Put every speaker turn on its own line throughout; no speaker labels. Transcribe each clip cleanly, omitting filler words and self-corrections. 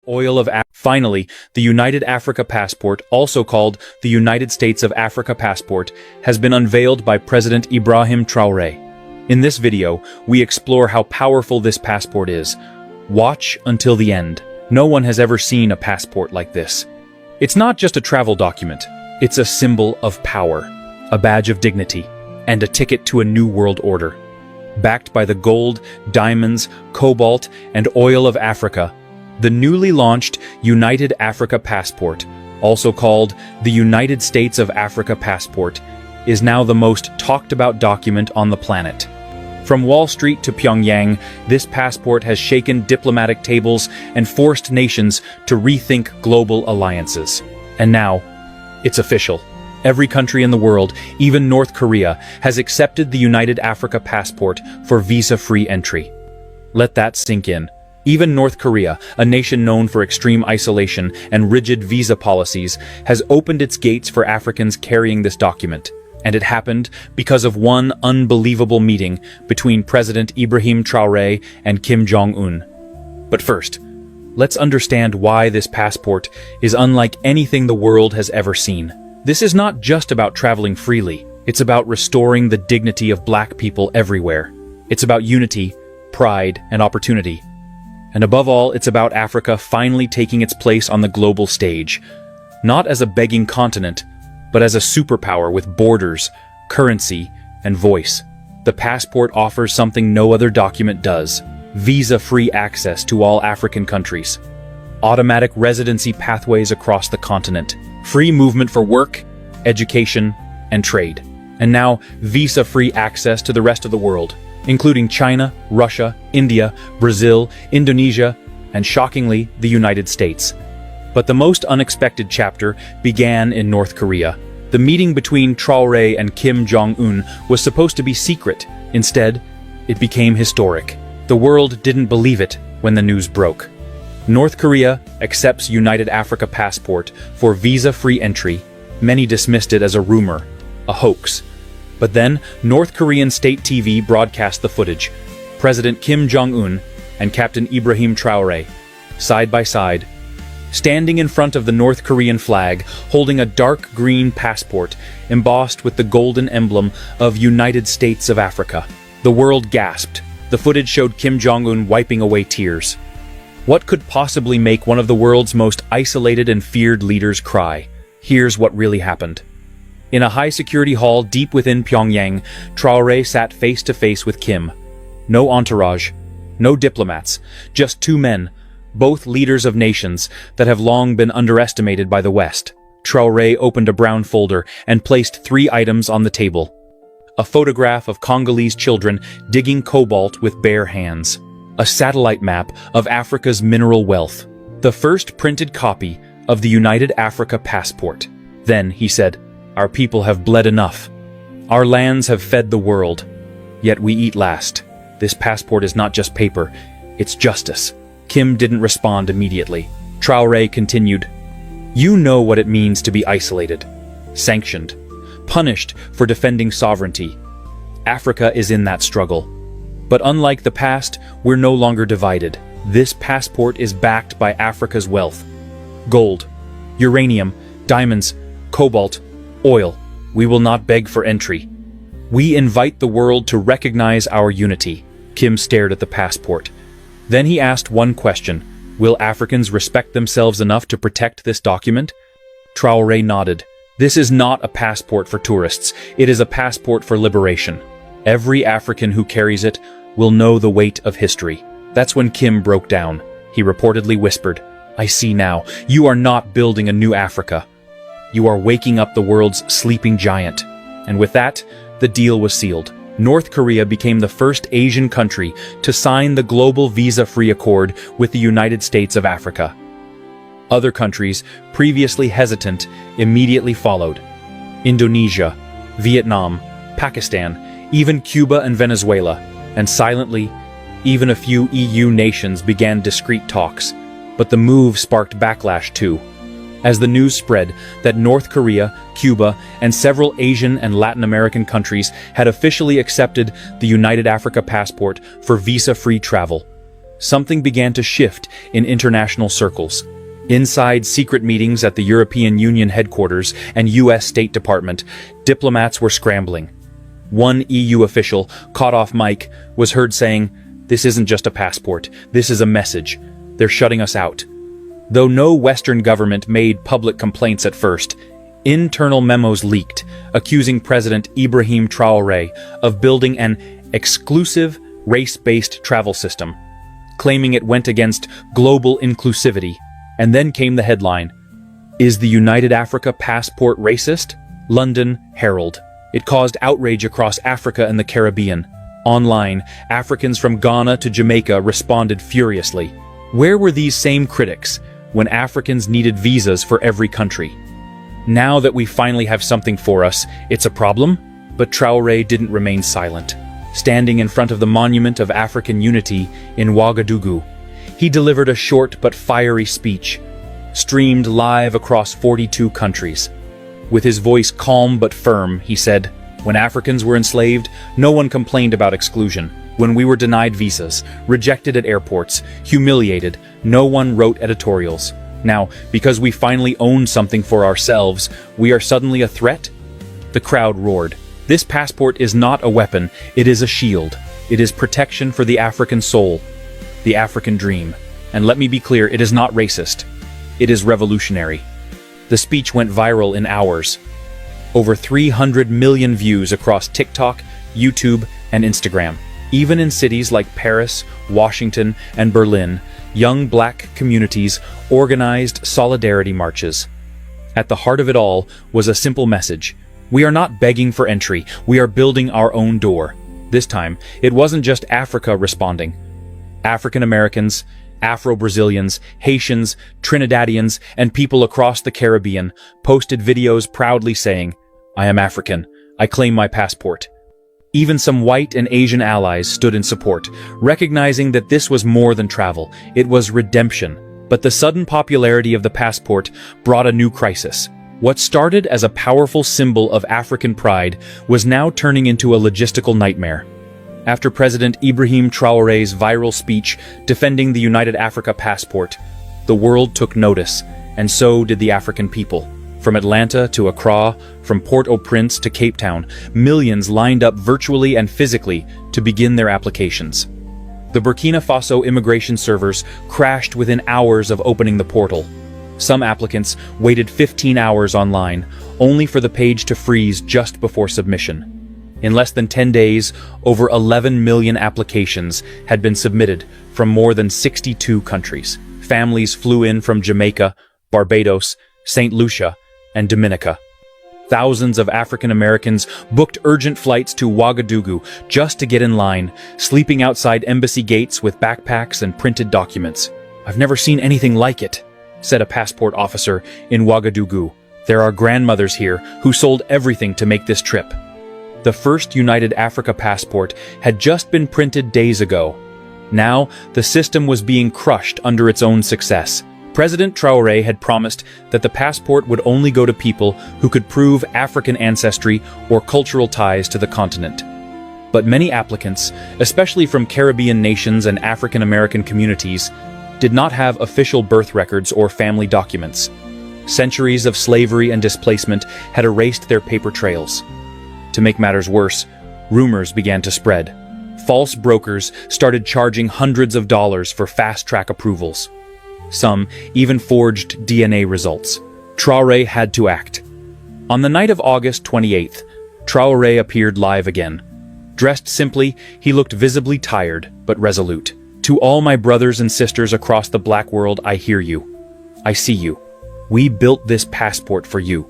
Finally, the United Africa Passport, also called the United States of Africa Passport, has been unveiled by President Ibrahim Traoré. In this video, we explore how powerful this passport is. Watch until the end. No one has ever seen a passport like this. It's not just a travel document. It's a symbol of power, a badge of dignity, and a ticket to a new world order. Backed by the gold, diamonds, cobalt, and oil of Africa, the newly launched United Africa Passport, also called the United States of Africa Passport, is now the most talked about document on the planet. From Wall Street to Pyongyang, this passport has shaken diplomatic tables and forced nations to rethink global alliances. And now, it's official. Every country in the world, even North Korea, has accepted the United Africa Passport for visa-free entry. Let that sink in. Even North Korea, a nation known for extreme isolation and rigid visa policies, has opened its gates for Africans carrying this document. And it happened because of one unbelievable meeting between President Ibrahim Traoré and Kim Jong-un. But first, let's understand why this passport is unlike anything the world has ever seen. This is not just about traveling freely. It's about restoring the dignity of Black people everywhere. It's about unity, pride, and opportunity. And above all, it's about Africa finally taking its place on the global stage, not as a begging continent, but as a superpower with borders, currency, and voice. The passport offers something no other document does: visa-free access to all African countries, automatic residency pathways across the continent, free movement for work, education, and trade, and now visa-free access to the rest of the world, including China, Russia, India, Brazil, Indonesia, and shockingly, the United States. But the most unexpected chapter began in North Korea. The meeting between Traoré and Kim Jong-un was supposed to be secret. Instead, it became historic. The world didn't believe it when the news broke. North Korea accepts United Africa Passport for visa-free entry. Many dismissed it as a rumor, a hoax. But then, North Korean state TV broadcast the footage. President Kim Jong-un and Captain Ibrahim Traoré, side by side, standing in front of the North Korean flag, holding a dark green passport embossed with the golden emblem of United States of Africa. The world gasped. The footage showed Kim Jong-un wiping away tears. What could possibly make one of the world's most isolated and feared leaders cry? Here's what really happened. In a high-security hall deep within Pyongyang, Traoré sat face-to-face with Kim. No entourage, no diplomats, just two men, both leaders of nations that have long been underestimated by the West. Traoré opened a brown folder and placed 3 items on the table. A photograph of Congolese children digging cobalt with bare hands. A satellite map of Africa's mineral wealth. The first printed copy of the United Africa Passport. Then, he said, "Our people have bled enough. Our lands have fed the world. Yet we eat last. This passport is not just paper, it's justice." Kim didn't respond immediately. Traoré continued, "You know what it means to be isolated, sanctioned, punished for defending sovereignty. Africa is in that struggle. But unlike the past, we're no longer divided. This passport is backed by Africa's wealth. Gold, uranium, diamonds, cobalt, oil. We will not beg for entry. We invite the world to recognize our unity." Kim stared at the passport. Then he asked one question: will Africans respect themselves enough to protect this document? Traoré nodded. This is not a passport for tourists. It is a passport for liberation. Every African who carries it will know the weight of history. That's when Kim broke down. He reportedly whispered, "I see now. You are not building a new Africa. You are waking up the world's sleeping giant." And with that, the deal was sealed. North Korea became the first Asian country to sign the global visa-free accord with the United States of Africa. Other countries, previously hesitant, immediately followed. Indonesia, Vietnam, Pakistan, even Cuba and Venezuela, and silently, even a few EU nations began discreet talks. But the move sparked backlash too. As the news spread that North Korea, Cuba, and several Asian and Latin American countries had officially accepted the United Africa Passport for visa-free travel, something began to shift in international circles. Inside secret meetings at the European Union headquarters and US State Department, diplomats were scrambling. One EU official, caught off mic, was heard saying, "This isn't just a passport, this is a message. They're shutting us out." Though no Western government made public complaints at first, internal memos leaked, accusing President Ibrahim Traoré of building an exclusive, race-based travel system, claiming it went against global inclusivity. And then came the headline, "Is the United Africa Passport Racist?" London Herald. It caused outrage across Africa and the Caribbean. Online, Africans from Ghana to Jamaica responded furiously. Where were these same critics when Africans needed visas for every country? Now that we finally have something for us, it's a problem? But Traoré didn't remain silent. Standing in front of the Monument of African Unity in Ouagadougou, he delivered a short but fiery speech, streamed live across 42 countries. With his voice calm but firm, he said, "When Africans were enslaved, no one complained about exclusion. When we were denied visas, rejected at airports, humiliated, no one wrote editorials. Now, because we finally own something for ourselves, we are suddenly a threat?" The crowd roared. This passport is not a weapon, it is a shield. It is protection for the African soul, the African dream. And let me be clear, it is not racist. It is revolutionary. The speech went viral in hours. Over 300 million views across TikTok, YouTube, and Instagram. Even in cities like Paris, Washington, and Berlin, young black communities organized solidarity marches. At the heart of it all was a simple message. We are not begging for entry, we are building our own door. This time, it wasn't just Africa responding. African Americans, Afro-Brazilians, Haitians, Trinidadians, and people across the Caribbean posted videos proudly saying, "I am African. I claim my passport." Even some white and Asian allies stood in support, recognizing that this was more than travel, it was redemption. But the sudden popularity of the passport brought a new crisis. What started as a powerful symbol of African pride was now turning into a logistical nightmare. After President Ibrahim Traoré's viral speech defending the United Africa Passport, the world took notice, and so did the African people. From Atlanta to Accra, from Port-au-Prince to Cape Town, millions lined up virtually and physically to begin their applications. The Burkina Faso immigration servers crashed within hours of opening the portal. Some applicants waited 15 hours online, only for the page to freeze just before submission. In less than 10 days, over 11 million applications had been submitted from more than 62 countries. Families flew in from Jamaica, Barbados, St. Lucia, and Dominica. Thousands of African Americans booked urgent flights to Ouagadougou just to get in line, sleeping outside embassy gates with backpacks and printed documents. "I've never seen anything like it," said a passport officer in Ouagadougou. "There are grandmothers here who sold everything to make this trip." The first United Africa passport had just been printed days ago. Now, the system was being crushed under its own success. President Traoré had promised that the passport would only go to people who could prove African ancestry or cultural ties to the continent. But many applicants, especially from Caribbean nations and African American communities, did not have official birth records or family documents. Centuries of slavery and displacement had erased their paper trails. To make matters worse, rumors began to spread. False brokers started charging hundreds of dollars for fast-track approvals. Some even forged DNA results. Traoré had to act. On the night of August 28th, Traoré appeared live again. Dressed simply, he looked visibly tired, but resolute. "To all my brothers and sisters across the black world, I hear you. I see you. We built this passport for you.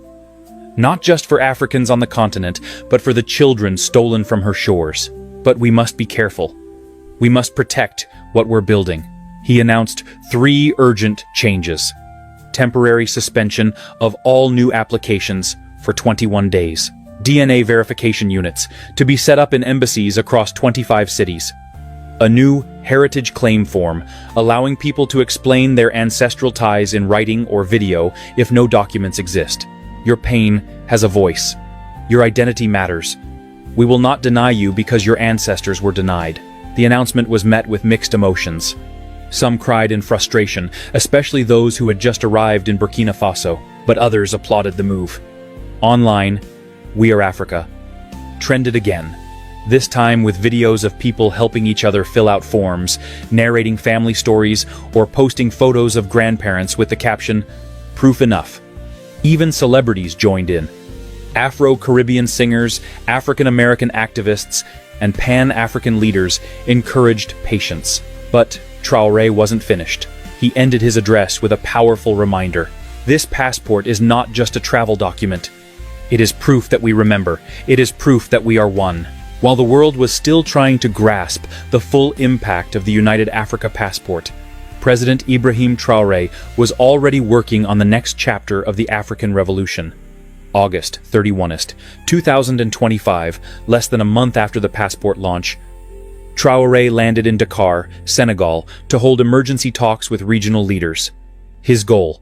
Not just for Africans on the continent, but for the children stolen from her shores. But we must be careful. We must protect what we're building." He announced 3 urgent changes. Temporary suspension of all new applications for 21 days. DNA verification units to be set up in embassies across 25 cities. A new heritage claim form, allowing people to explain their ancestral ties in writing or video if no documents exist. Your pain has a voice. Your identity matters. We will not deny you because your ancestors were denied. The announcement was met with mixed emotions. Some cried in frustration, especially those who had just arrived in Burkina Faso, but others applauded the move. Online, We Are Africa trended again, this time with videos of people helping each other fill out forms, narrating family stories, or posting photos of grandparents with the caption, "Proof enough." Even celebrities joined in. Afro-Caribbean singers, African-American activists, and Pan-African leaders encouraged patience. But Traoré wasn't finished. He ended his address with a powerful reminder. This passport is not just a travel document. It is proof that we remember. It is proof that we are one. While the world was still trying to grasp the full impact of the United Africa Passport, President Ibrahim Traoré was already working on the next chapter of the African Revolution. August 31st, 2025, less than a month after the passport launch, Traoré landed in Dakar, Senegal, to hold emergency talks with regional leaders. His goal: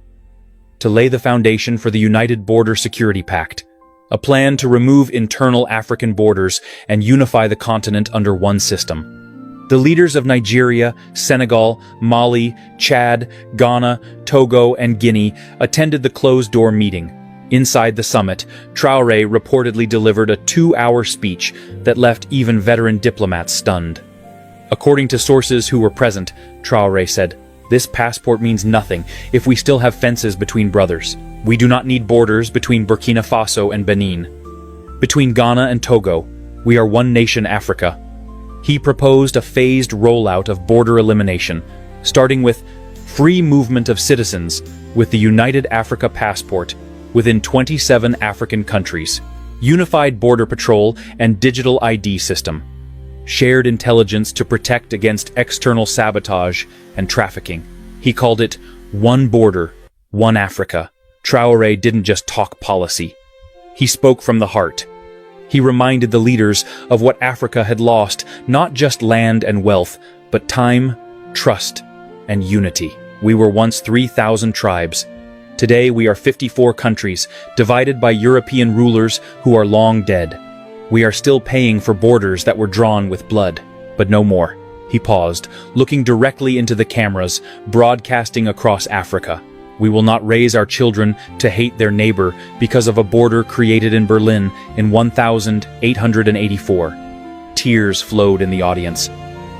to lay the foundation for the United Border Security Pact, a plan to remove internal African borders and unify the continent under one system. The leaders of Nigeria, Senegal, Mali, Chad, Ghana, Togo, and Guinea attended the closed-door meeting. Inside the summit, Traoré reportedly delivered a 2-hour speech that left even veteran diplomats stunned. According to sources who were present, Traoré said, "This passport means nothing if we still have fences between brothers. We do not need borders between Burkina Faso and Benin. Between Ghana and Togo, we are one nation, Africa." He proposed a phased rollout of border elimination, starting with free movement of citizens with the United Africa Passport within 27 African countries, unified border patrol and digital ID system, shared intelligence to protect against external sabotage and trafficking. He called it One Border, One Africa. Traoré didn't just talk policy. He spoke from the heart. He reminded the leaders of what Africa had lost, not just land and wealth, but time, trust, and unity. We were once 3,000 tribes. Today we are 54 countries, divided by European rulers who are long dead. We are still paying for borders that were drawn with blood, but no more. He paused, looking directly into the cameras, broadcasting across Africa. We will not raise our children to hate their neighbor because of a border created in Berlin in 1884. Tears flowed in the audience.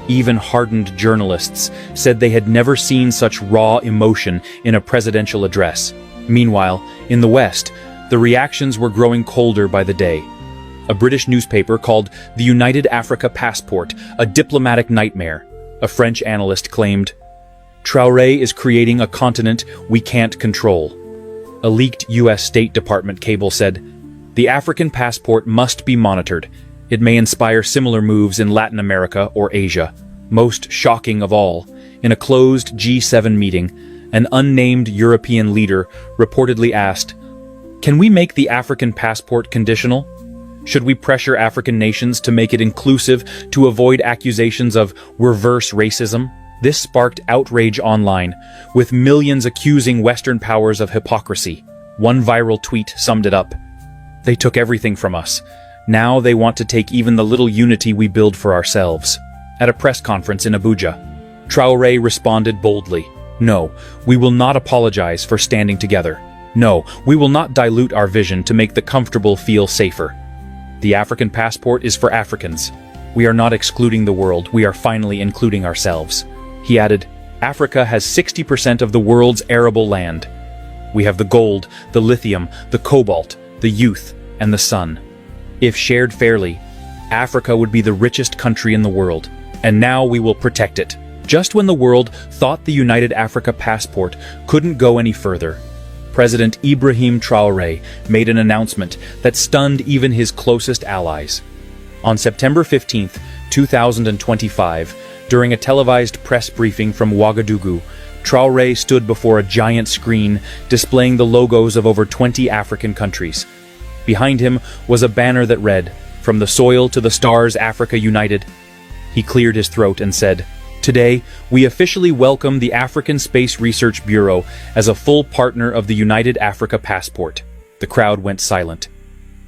Even hardened journalists said they had never seen such raw emotion in a presidential address. Meanwhile, in the West, the reactions were growing colder by the day. A British newspaper called the United Africa Passport a diplomatic nightmare. A French analyst claimed, "Traoré is creating a continent we can't control." A leaked US State Department cable said, "The African passport must be monitored. It may inspire similar moves in Latin America or Asia." Most shocking of all, in a closed G7 meeting, an unnamed European leader reportedly asked, "Can we make the African passport conditional? Should we pressure African nations to make it inclusive to avoid accusations of reverse racism?" This sparked outrage online, with millions accusing Western powers of hypocrisy. One viral tweet summed it up. "They took everything from us. Now they want to take even the little unity we build for ourselves." At a press conference in Abuja, Traoré responded boldly, "No, we will not apologize for standing together. No, we will not dilute our vision to make the comfortable feel safer. The African passport is for Africans. We are not excluding the world, we are finally including ourselves." He added, "Africa has 60% of the world's arable land. We have the gold, the lithium, the cobalt, the youth, and the sun. If shared fairly, Africa would be the richest country in the world, and now we will protect it." Just when the world thought the United Africa Passport couldn't go any further, President Ibrahim Traoré made an announcement that stunned even his closest allies. On September 15, 2025, during a televised press briefing from Ouagadougou, Traoré stood before a giant screen displaying the logos of over 20 African countries. Behind him was a banner that read, "From the soil to the stars, Africa united." He cleared his throat and said, "Today, we officially welcome the African Space Research Bureau as a full partner of the United Africa Passport." The crowd went silent.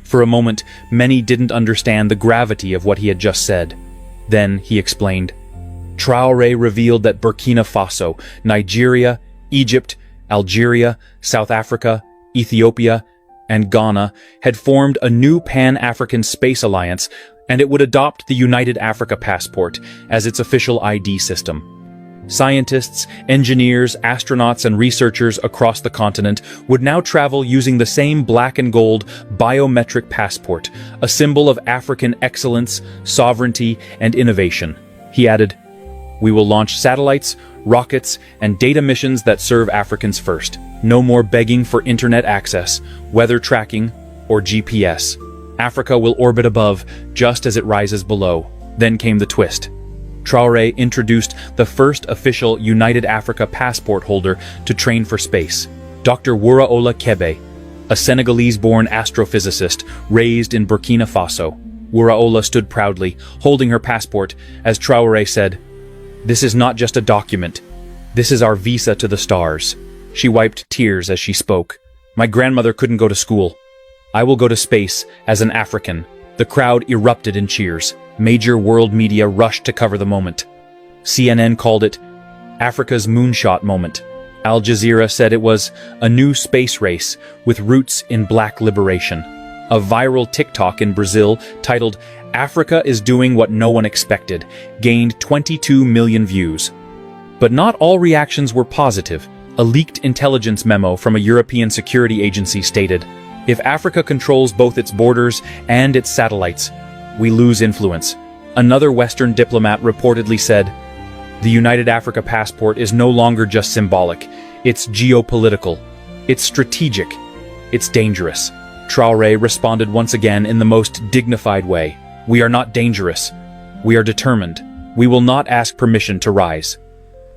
For a moment, many didn't understand the gravity of what he had just said. Then he explained, Traoré revealed that Burkina Faso, Nigeria, Egypt, Algeria, South Africa, Ethiopia, and Ghana had formed a new Pan-African Space Alliance, and it would adopt the United Africa Passport as its official ID system. Scientists, engineers, astronauts, and researchers across the continent would now travel using the same black and gold biometric passport, a symbol of African excellence, sovereignty, and innovation. He added, "We will launch satellites, rockets, and data missions that serve Africans first. No more begging for internet access, weather tracking, or GPS. Africa will orbit above just as it rises below." Then came the twist. Traoré introduced the first official United Africa passport holder to train for space, Dr. Wuraola Kebe, a Senegalese-born astrophysicist raised in Burkina Faso. Wuraola stood proudly, holding her passport, as Traoré said, "This is not just a document. This is our visa to the stars." She wiped tears as she spoke. "My grandmother couldn't go to school. I will go to space as an African." The crowd erupted in cheers. Major world media rushed to cover the moment. CNN called it Africa's moonshot moment. Al Jazeera said it was a new space race with roots in black liberation. A viral TikTok in Brazil titled "Africa is doing what no one expected" gained 22 million views. But not all reactions were positive. A leaked intelligence memo from a European security agency stated, "If Africa controls both its borders and its satellites, we lose influence." Another Western diplomat reportedly said, "The United Africa Passport is no longer just symbolic. It's geopolitical. It's strategic. It's dangerous." Traoré responded once again in the most dignified way. "We are not dangerous. We are determined. We will not ask permission to rise."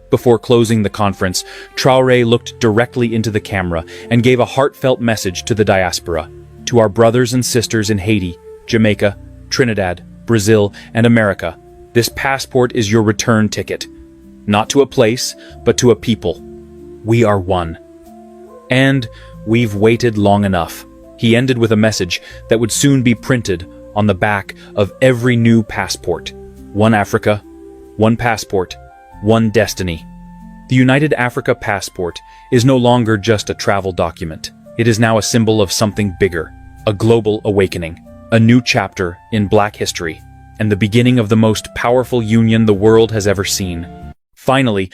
Before closing the conference, Traoré looked directly into the camera and gave a heartfelt message to the diaspora. "To our brothers and sisters in Haiti, Jamaica, Trinidad, Brazil, and America, this passport is your return ticket. Not to a place, but to a people. We are one. And we've waited long enough." He ended with a message that would soon be printed on the back of every new passport. One Africa, one passport, one destiny. The United Africa Passport is no longer just a travel document. It is now a symbol of something bigger, a global awakening, a new chapter in Black history, and the beginning of the most powerful union the world has ever seen. Finally,